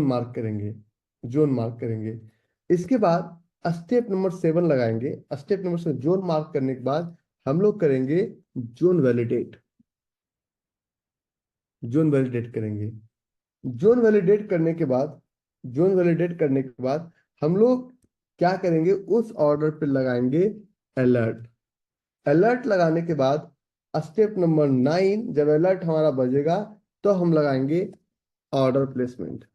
Mark करेंगे, zone mark करेंगे। इसके बाद स्टेप नंबर 7 लगाएंगे। स्टेप नंबर 7 जोन मार्क करने के बाद हम लोग करेंगे जोन वैलिडेट। जोन वैलिडेट करेंगे। जोन वैलिडेट करने के बाद जोन वैलिडेट करने के बाद हम लोग क्या करेंगे, उस ऑर्डर पे लगाएंगे अलर्ट। अलर्ट लगाने के बाद स्टेप नंबर 9, जब अलर्ट हमारा बजेगा तो हम लगाएंगे ऑर्डर प्लेसमेंट।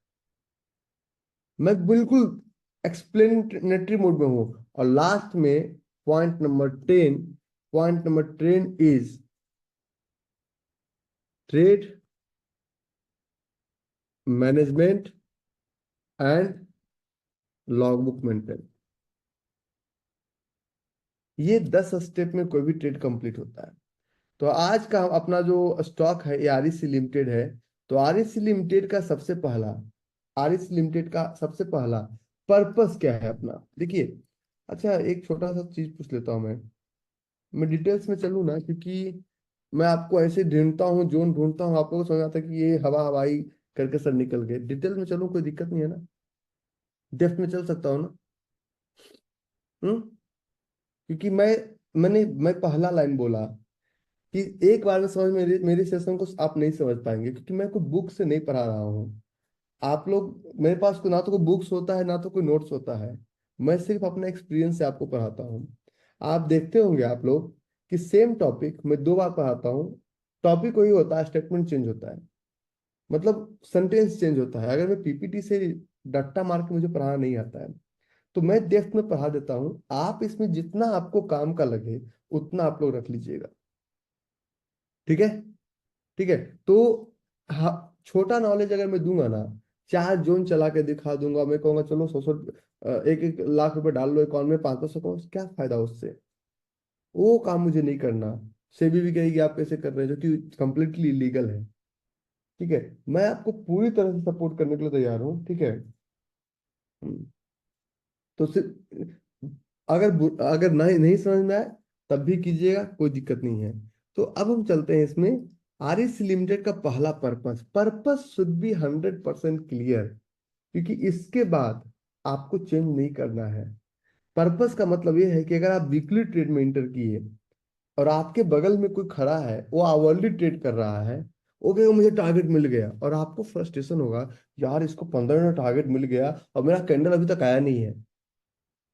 मैं बिल्कुल एक्सप्लेनेटरी मोड में हूं। और लास्ट में point number 10 is trade management and logbook maintain. ये 10 स्टेप में कोई भी ट्रेड कंप्लीट होता है। तो आज का अपना जो स्टॉक है ये आरईसी लिमिटेड है। तो आरईसी लिमिटेड का सबसे पहला आरईसी लिमिटेड का सबसे पहला पर्पस क्या है अपना, देखिए। अच्छा, एक छोटा सा चीज पूछ लेता हूँ मैं डिटेल्स में चलूँ ना, क्योंकि मैं आपको ऐसे ढूंढता हूँ, जोन ढूंढता हूँ, आप लोगों को समझ आता है कि ये हवा हवाई करके सर निकल गए। डिटेल में चलूँ, कोई दिक्कत नहीं है ना? डेप्थ में चल सकता हूँ ना? हम्म। क्योंकि मैं पहला लाइन बोला कि एक बार में समझ, मेरी सेशन को आप नहीं समझ पाएंगे, क्योंकि मैं कोई बुक से नहीं पढ़ा रहा हूँ। आप लोग, मेरे पास ना तो कोई बुक्स होता है ना तो कोई नोट्स होता है। मैं सिर्फ अपना एक्सपीरियंस से आपको पढ़ाता हूँ। आप देखते होंगे आप लोग कि सेम टॉपिक मैं 2 बार पढ़ाता हूँ। टॉपिक वही होता है, स्टेटमेंट चेंज होता है, मतलब सेंटेंस चेंज होता है। अगर मैं पीपीटी से डट्टा मार के मुझे पढ़ाना नहीं आता है, तो मैं डेप्थ में पढ़ा देता हूँ। आप इसमें जितना आपको काम का लगे उतना आप लोग रख लीजिएगा। ठीक है? ठीक है। तो हाँ, छोटा नॉलेज अगर मैं दूंगा ना, 4 जोन चला के दिखा दूंगा, मैं कहूंगा चलो 100 एक एक लाख रुपए डाल लो अकाउंट में, 500 को क्या फायदा उससे? वो काम मुझे नहीं करना। सेबी भी कहेगी आप कैसे कर रहे हैं, जो कि कंप्लीटली इलीगल है। ठीक है? मैं आपको पूरी तरह से सपोर्ट करने के लिए तैयार हूँ। ठीक है? हम्म। तो अगर नहीं नहीं समझ में आए तब भी कीजिएगा, कोई दिक्कत नहीं है। तो अब हम चलते हैं इसमें। आरएस लिमिटेड का पहला purpose purpose should be 100% clear, क्योंकि इसके बाद आपको चेंज नहीं करना है। पर्पस का मतलब ये है कि अगर आप वीकली ट्रेड में इंटर किए और आपके बगल में कोई खड़ा है, वो आवरली ट्रेड कर रहा है, वो कहेगा मुझे टारगेट मिल गया, और आपको फ्रस्ट्रेशन होगा, यार इसको 15 मिनट टारगेट मिल गया और मेरा कैंडल अभी तक आया नहीं है।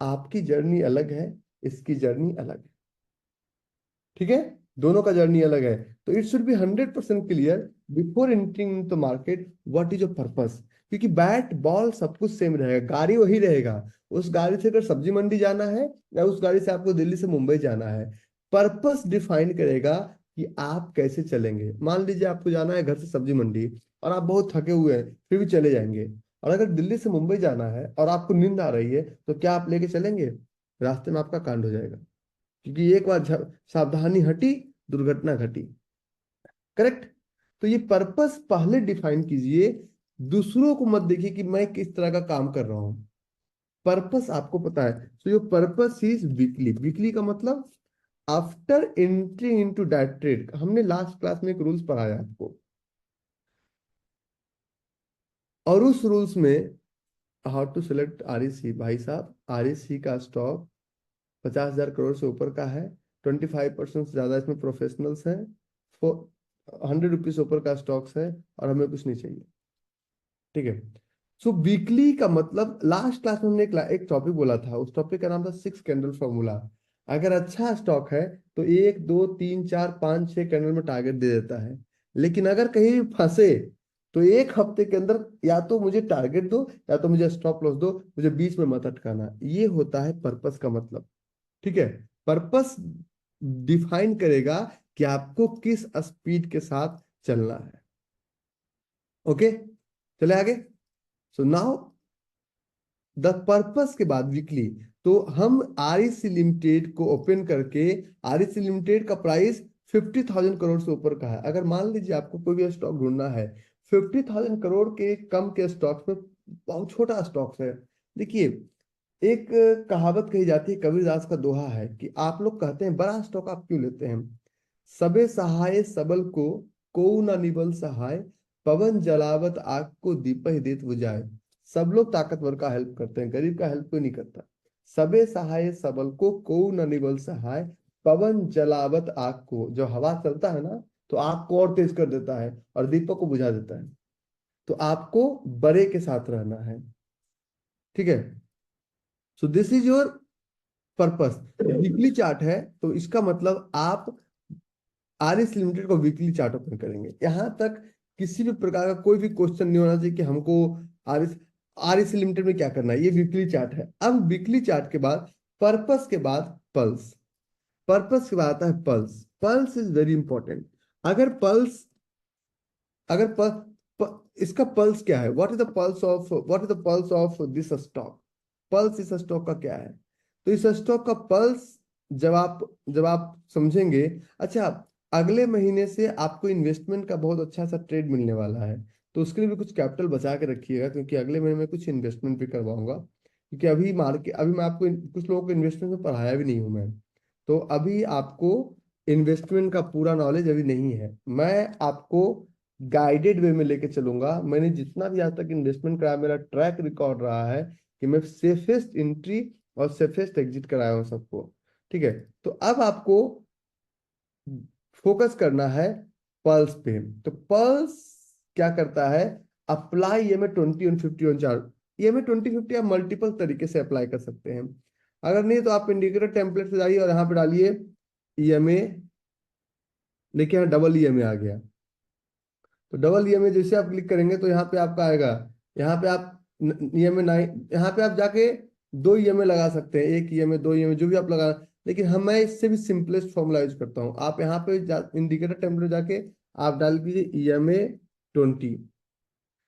आपकी जर्नी अलग है, इसकी जर्नी अलग है। ठीक है? दोनों का जर्नी अलग है। तो it should be 100% clear before entering in the market what is your purpose. क्योंकि बैट बॉल सब कुछ सेम रहेगा, गाड़ी वही रहेगा। उस गाड़ी से अगर सब्जी मंडी जाना है या उस गाड़ी से आपको दिल्ली से मुंबई जाना है, पर्पस डिफाइन करेगा कि आप कैसे चलेंगे। मान लीजिए आपको जाना है घर से सब्जी मंडी और आप बहुत थके हुए हैं, फिर भी चले जाएंगे। और अगर दिल्ली से मुंबई जाना है और आपको नींद आ रही है, तो क्या आप लेके चलेंगे? रास्ते में आपका कांड हो जाएगा, क्योंकि एक बार सावधानी हटी, दुर्घटना घटी। करेक्ट? तो ये पर्पस पहले डिफाइन कीजिए। दूसरों को मत देखिए कि मैं किस तरह का काम कर रहा हूं। पर्पस आपको पता है। So your purpose is weekly. Weekly का मतलब after entry into that trade. हमने लास्ट क्लास में एक रूल्स पढ़ाया आपको, और उस रूल्स में हाउ टू सेलेक्ट आरईसी। भाई साहब, आरईसी का स्टॉक 50,000 करोड़ से ऊपर का है, 25% से ज्यादा इसमें प्रोफेशनल्स हैं, 100 रुपीज से ऊपर का स्टॉक्स है, और हमें कुछ नहीं चाहिए। ठीक है? सो वीकली का मतलब, लास्ट क्लास में हमने एक टॉपिक बोला था, उस टॉपिक का नाम था 6 कैंडल फॉर्मूला। अगर अच्छा स्टॉक है तो 1 2 3 4 5 6 कैंडल में टारगेट दे देता है। लेकिन अगर कहीं भी फंसे तो एक हफ्ते के अंदर या तो मुझे टारगेट दो या तो मुझे स्टॉप लॉस दो, मुझे बीच में मत अटकाना। ये होता है पर्पस का मतलब। ठीक है? पर्पस डिफाइन करेगा कि आपको किस स्पीड के साथ चलना है। ओके, चले आगे। सो नाउ द पर्पस के बाद वीकली, तो हम आरईसी लिमिटेड को ओपन करके, आरईसी लिमिटेड का प्राइस 50,000 करोड़ से ऊपर का है। अगर मान लीजिए आपको कोई भी स्टॉक ढूंढना है 50,000 करोड़ के कम के स्टॉक्स में, बहुत छोटा स्टॉक्स है। देखिए, एक कहावत कही जाती है, कबीरदास का दोहा है कि आप लोग कहते हैं बड़ा स्टॉक आप क्यों लेते हैं? सबे सहाय सबल को, को न निबल सहाय, पवन जलावत आग को दीपह देत बुझाए। सब लोग ताकतवर का हेल्प करते हैं, गरीब का हेल्प कोई नहीं करता। सबे सहाय सबल को न निबल सहाय, पवन जलावत आग को। जो हवा चलता है ना तो आग को और तेज कर देता है और दीपक को बुझा देता है। तो आपको बड़े के साथ रहना है, ठीक है। So this is your purpose. Weekly chart है तो इसका मतलब आप आरएस लिमिटेड को वीकली चार्ट ओपन करेंगे। यहां तक किसी भी प्रकार का कोई भी क्वेश्चन नहीं होना चाहिए कि हमको आरएस आरएस लिमिटेड में क्या करना है। ये वीकली चार्ट है। अब वीकली चार्ट के बाद पर्पस के बाद पल्स। पर्पस के बाद आता है pulse. Pulse is very important. अगर पल्स अगर इसका पल्स क्या है, what is the pulse of this stock. Pulse इस स्टॉक का क्या है, तो इस स्टॉक का पल्स जब आप समझेंगे। अच्छा, अगले महीने से आपको इन्वेस्टमेंट का बहुत अच्छा सा ट्रेड मिलने वाला है, तो उसके लिए भी कुछ कैपिटल बचा के रखिएगा, क्योंकि अगले महीने में कुछ इन्वेस्टमेंट भी करवाऊंगा। क्योंकि अभी मैं आपको कुछ लोगों को इन्वेस्टमेंट में पढ़ाया भी नहीं हूं मैं, तो अभी आपको इन्वेस्टमेंट का पूरा नॉलेज अभी नहीं है। मैं आपको गाइडेड वे में लेके चलूंगा। मैंने जितना भी आज तक इन्वेस्टमेंट कराया, मेरा ट्रैक रिकॉर्ड रहा है कि मैं सेफेस्ट एंट्री और सेफेस्ट एग्जिट कराया हूं सबको, ठीक है। तो अब आपको फोकस करना है पल्स पे। तो पल्स क्या करता है, apply EMA 20 on 50 on chart. EMA 20-50 आप मल्टीपल तरीके से अप्लाई कर सकते हैं। अगर नहीं तो आप इंडिकेटर टेम्पलेट से जाइए और यहाँ पे डालिए EMA। देखिए यहाँ डबल EMA आ गया। तो डबल EMA जैसे आप क्लिक करेंगे तो यहाँ पे आपका आएगा। यहाँ पे आप EMA 9, यहाँ पे आप जाके 2 EMA लगा सकते हैं, 1 EMA 2 EMA जो भी आप लगा। लेकिन मैं इससे भी सिंपलेस्ट फॉर्मूला यूज करता हूँ। आप यहाँ पे इंडिकेटर टेम्पलेट जाके आप डाल दीजिए EMA 20।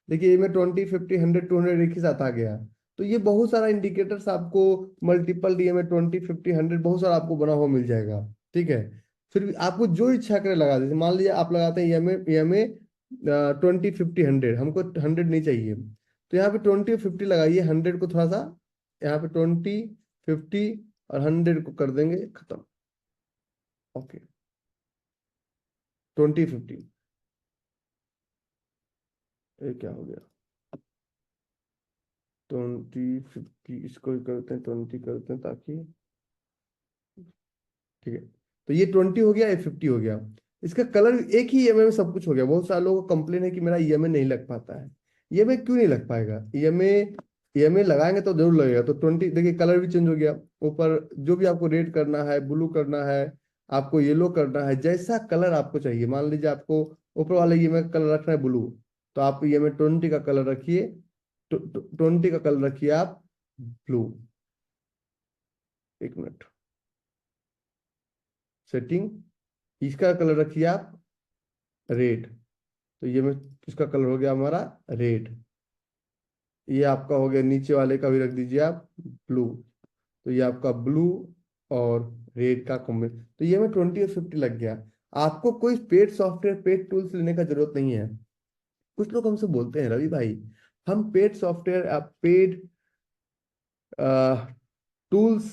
देखिए EMA 20, 50, 100, 200 एक ही साथ आ गया। तो ये बहुत सारा इंडिकेटर्स आपको मल्टीपल EMA 20, 50, 100 बहुत सारा आपको बना हुआ मिल जाएगा, ठीक है। फिर भी आपको जो इच्छा करे लगा दीजिए। मान लीजिए आप लगाते हैं EMA 20, 50, 100, हमको 100 नहीं चाहिए, तो यहाँ पे 20 और 50 लगाइए। 100 को थोड़ा सा यहाँ पे 20, 50 और 100 को कर देंगे खत्म। ओके, 20, 50 ये क्या हो गया, 20, 50 इसको ही करते हैं, 20 करते हैं ताकि, ठीक है। तो ये 20 हो गया, ये 50 हो गया। इसका कलर एक ही EMA में सब कुछ हो गया। बहुत सारे लोगों को कंप्लेन है कि मेरा EMA नहीं लग पाता है। EMA क्यों नहीं लग पाएगा, EMA लगाएंगे तो जरूर लगेगा। तो 20 देखिए कलर भी चेंज हो गया। ऊपर जो भी आपको रेड करना है, ब्लू करना है, आपको येलो करना है, जैसा कलर आपको चाहिए। मान लीजिए आपको ऊपर वाले EMA का कलर रखना है ब्लू, तो आप EMA 20 का कलर रखिए। 20 का कलर रखिए आप ब्लू। एक मिनट, सेटिंग, इसका कलर रखिए आप रेड। तो ये में इसका कलर हो गया हमारा रेड। ये आपका हो गया, नीचे वाले का भी रख दीजिए आप ब्लू। तो ये आपका ब्लू और रेड का कॉम्बिनेशन। तो ये में 20 और 50 लग गया। आपको कोई पेड सॉफ्टवेयर, पेड टूल्स लेने का जरूरत नहीं है। कुछ लोग हमसे बोलते हैं रवि भाई, हम पेड सॉफ्टवेयर, पेड टूल्स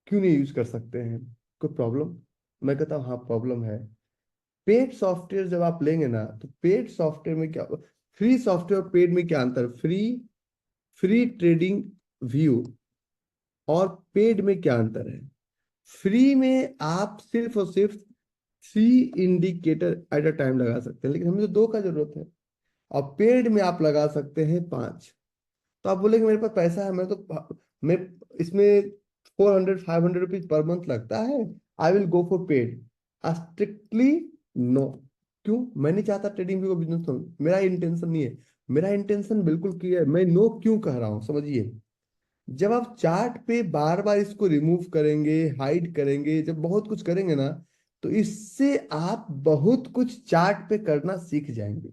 क्यों नहीं यूज कर सकते हैं, कोई प्रॉब्लम। मैं कहता हूँ हाँ प्रॉब्लम है। पेड सॉफ्टवेयर जब आप लेंगे ना, तो पेड सॉफ्टवेयर में क्या, फ्री सॉफ्टवेयर और पेड में क्या अंतर, फ्री फ्री ट्रेडिंग व्यू और पेड में क्या अंतर है। फ्री में आप सिर्फ और सिर्फ 3 इंडिकेटर एट अ टाइम लगा सकते हैं, लेकिन हमें तो 2 का जरूरत है। और पेड में आप लगा सकते हैं 5। तो आप बोलेंगे मेरे पास पैसा है, मैं इसमें 400-500 रुपीज पर मंथ लगता है, I will go for paid. Strictly no. क्यों, मैं नहीं चाहता ट्रेडिंग भी को बिजनेस हो, मेरा इंटेंशन नहीं है। मेरा इंटेंशन बिल्कुल क्लियर है। मैं नो क्यों कह रहा हूं समझिए। जब आप चार्ट पे बार बार इसको रिमूव करेंगे, हाइड करेंगे, जब बहुत कुछ करेंगे ना, तो इससे आप बहुत कुछ चार्ट पे करना सीख जाएंगे।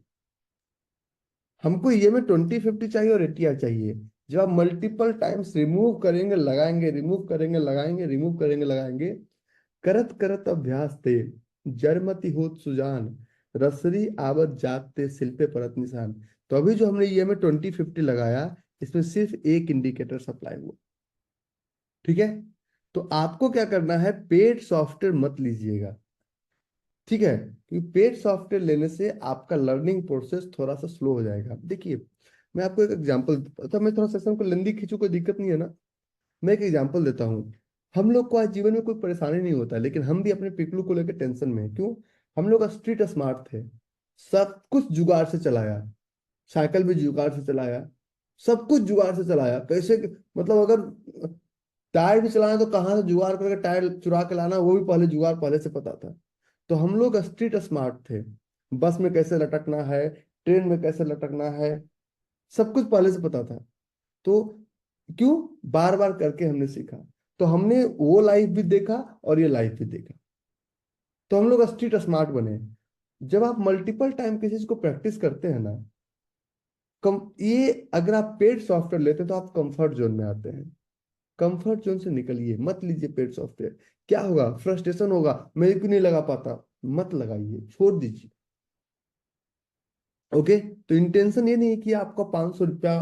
हमको ये में 20-50 चाहिए और ATR चाहिए। जब आप मल्टीपल टाइम्स रिमूव करेंगे लगाएंगे, रिमूव करेंगे लगाएंगे, रिमूव करेंगे लगाएंगे, करत करत अभ्यास ते जड़मति होत सुजान, रसरी आवत जात ते सिल पे परत निशान। तो अभी जो हमने ये में 20-50 लगाया, इसमें सिर्फ एक इंडिकेटर सप्लाई हुआ, ठीक है। तो आपको क्या करना है, पेड सॉफ्टवेयर मत लीजिएगा, ठीक है। क्योंकि पेड सॉफ्टवेयर लेने से आपका लर्निंग प्रोसेस थोड़ा सा स्लो हो जाएगा। देखिए मैं आपको एक एग्जांपल, तो मैं थोड़ा सेशन को लेंदी खींचू, कोई दिक्कत नहीं है ना। मैं एक एग्जांपल देता हूँ। हम लोग को आज जीवन में कोई परेशानी नहीं होता, लेकिन हम भी अपने पिकलू को लेकर टेंशन में हैं। क्यों? हम लोग स्ट्रीट स्मार्ट थे, सब कुछ जुगाड़ से चलाया, साइकिल भी जुगाड़ से चलाया, सब कुछ जुगाड़ से चलाया। कैसे मतलब अगर टायर भी चलाना तो कहाँ से जुगाड़ करके टायर चुरा के लाना, वो भी पहले जुगाड़ पहले से पता था। तो हम लोग स्ट्रीट स्मार्ट थे। बस में कैसे लटकना है, ट्रेन में कैसे लटकना है, सब कुछ पहले से पता था। तो क्यों? बार बार करके हमने सीखा। तो हमने वो लाइफ भी देखा और ये लाइफ भी देखा, तो हम लोग स्ट्रीट स्मार्ट बने। जब आप मल्टीपल टाइम किसी चीज को प्रैक्टिस करते हैं ना, कम ये अगर आप पेड सॉफ्टवेयर लेते हैं तो आप कंफर्ट जोन में आते हैं। कंफर्ट जोन से निकलिए, मत लीजिए पेड सॉफ्टवेयर। क्या होगा? फ्रस्ट्रेशन होगा, मैं क्यों नहीं लगा पाता। मत लगाइए, छोड़ दीजिए। ओके? तो इंटेंशन ये नहीं है कि आपका 500 रुपया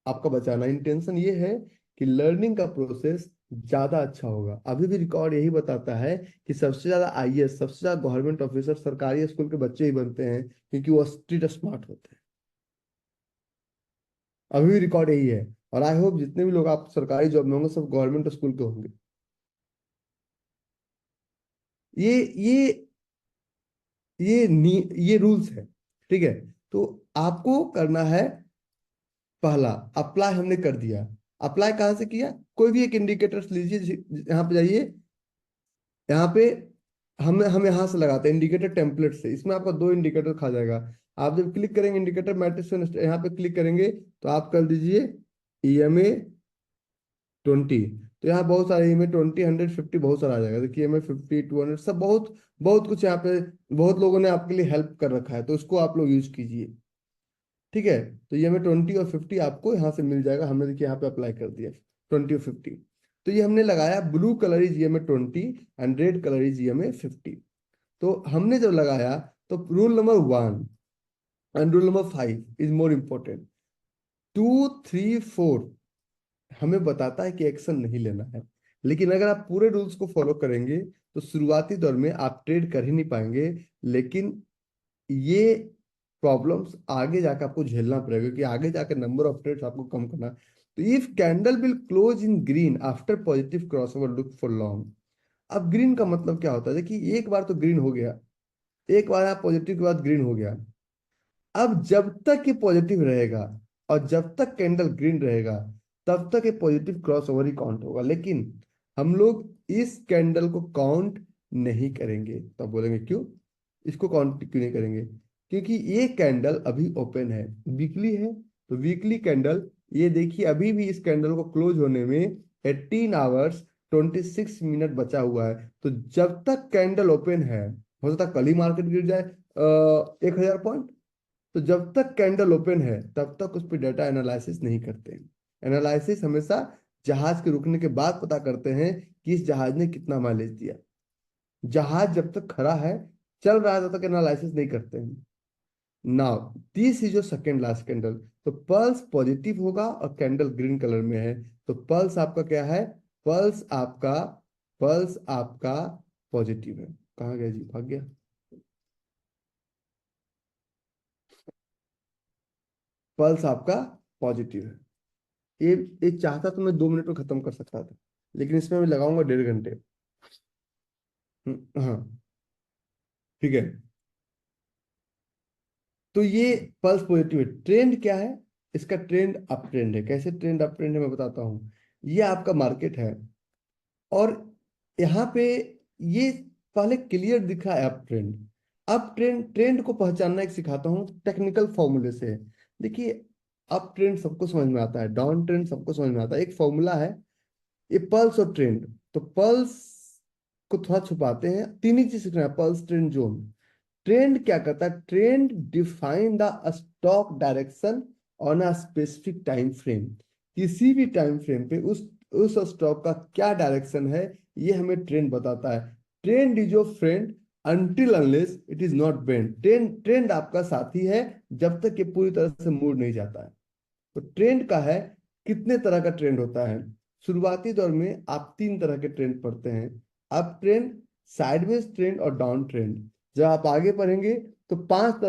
आपका बचाना, इंटेंशन ये है कि लर्निंग का प्रोसेस ज्यादा अच्छा होगा। अभी भी रिकॉर्ड यही बताता है कि सबसे ज्यादा आईएएस, सबसे ज्यादा गवर्नमेंट ऑफिसर सरकारी स्कूल के बच्चे ही बनते हैं, क्योंकि वो स्ट्रीट स्मार्ट होते हैं। अभी भी रिकॉर्ड यही है। और आई होप जितने भी लोग आप सरकारी जॉब में होंगे सब गवर्नमेंट स्कूल के होंगे। ये ये ये रूल्स है। ठीक है? तो आपको करना है, पहला अप्लाई हमने कर दिया। अप्लाई कहाँ से किया? कोई भी एक इंडिकेटर्स लीजिए, यहाँ पे जाइए, यहाँ पे हम यहाँ से लगाते हैं इंडिकेटर टेम्पलेट से। इसमें आपका दो इंडिकेटर खा जाएगा। आप जब क्लिक करेंगे इंडिकेटर मैट्रिक्स यहाँ पे क्लिक करेंगे, तो आप कर दीजिए EMA 20। तो यहाँ बहुत सारे EMA 20, 100, 50 बहुत सारा आ जाएगा। देखिए EMA 50, 200 सब बहुत बहुत कुछ यहाँ पे बहुत लोगों ने आपके लिए हेल्प कर रखा है, तो उसको आप लोग यूज कीजिए। ठीक है? तो EMA 20 और 50 आपको यहाँ से मिल जाएगा। हमने देखिए यहाँ पे अप्लाई कर दिया 20 और 50। तो ये हमने लगाया, blue colour is EMA 20 and red colour is EMA 50। तो हमने जब लगाया, तो rule number 1 and rule number 5 is more important. 2, 3, 4 हमें बताता है कि एक्शन नहीं लेना है, लेकिन अगर आप पूरे रूल्स को फॉलो करेंगे तो शुरुआती दौर में आप ट्रेड कर ही नहीं पाएंगे। लेकिन ये प्रॉब्लम्स आगे जाकर आपको झेलना पड़ेगा, क्योंकि आगे जाकर नंबर ऑफ ट्रेड्स आपको कम करना। तो if candle will close in green after positive crossover, look for long. अब ग्रीन का मतलब क्या होता है? देखिए एक बार तो ग्रीन हो गया, एक बार आप पॉजिटिव के बाद ग्रीन हो गया। अब जब तक ये पॉजिटिव रहेगा और जब तक कैंडल ग्रीन रहेगा, तब तक ये पॉजिटिव क्रॉस ओवर ही काउंट होगा। लेकिन हम लोग इस कैंडल को काउंट नहीं करेंगे। तब बोलेंगे क्यों इसको काउंट क्यों नहीं करेंगे? क्योंकि ये कैंडल अभी ओपन है, वीकली है। तो वीकली कैंडल, ये देखिए अभी भी इस कैंडल को क्लोज होने में 18 आवर्स 26 मिनट बचा हुआ है। तो जब तक कैंडल ओपन है, हो सकता है कल ही मार्केट गिर जाए 1000 पॉइंट। तो जब तक कैंडल ओपन है तब तक उस पर डाटा एनालिसिस नहीं करते हैं। एनालिसिस हमेशा जहाज के रुकने के बाद पता करते हैं कि इस जहाज ने कितना माइलेज दिया। जहाज जब तक खड़ा है, चल रहा है, तब तक एनालिसिस नहीं करते हैं। Now this is your second last candle. तो पल्स पॉजिटिव होगा और कैंडल ग्रीन कलर में है। तो पल्स आपका क्या है? पल्स आपका पल्स आपका पॉजिटिव है। कहाँ गया जी? भाग गया। पल्स आपका पॉजिटिव है। ये ये चाहता तो मैं 2 मिनट में खत्म कर सकता था, लेकिन इसमें मैं लगाऊंगा 1.5 घंटे। हाँ। ठीक है? तो ये पल्स पॉजिटिव है। ट्रेंड क्या है? इसका ट्रेंड अप ट्रेंड है। कैसे ट्रेंड अप ट्रेंड है मैं बताता हूँ। ये आपका मार्केट है, और यहाँ पे ये पहले क्लियर दिख रहा है up trend. Up trend, trend को पहचानना एक सिखाता हूँ टेक्निकल फॉर्मूले से। देखिए अप ट्रेंड सबको समझ में आता है, डाउन ट्रेंड सबको समझ में आता है। एक फॉर्मूला है, ये पल्स और ट्रेंड। तो पल्स को थोड़ा छुपाते हैं, तीन ही चीज सीखना है, पल्स ट्रेंड जोन। ट्रेंड क्या करता है? Trend define the stock direction on a specific time frame. किसी भी टाइम फ्रेम पे उस स्टॉक का क्या डायरेक्शन है, ये हमें ट्रेंड बताता है। Trend is your friend until unless it is not bend. Trend trend आपका साथी है जब तक ये पूरी तरह से मुड़ नहीं जाता है। तो ट्रेंड का है, कितने तरह का ट्रेंड होता है? शुरुआती दौर में आप 3 तरह के ट्रेंड पढ़ते हैं, अप ट्रेंड, साइडवेज ट्रेंड और डाउन ट्रेंड। जब आप आगे पढ़ेंगे तो 5 तरह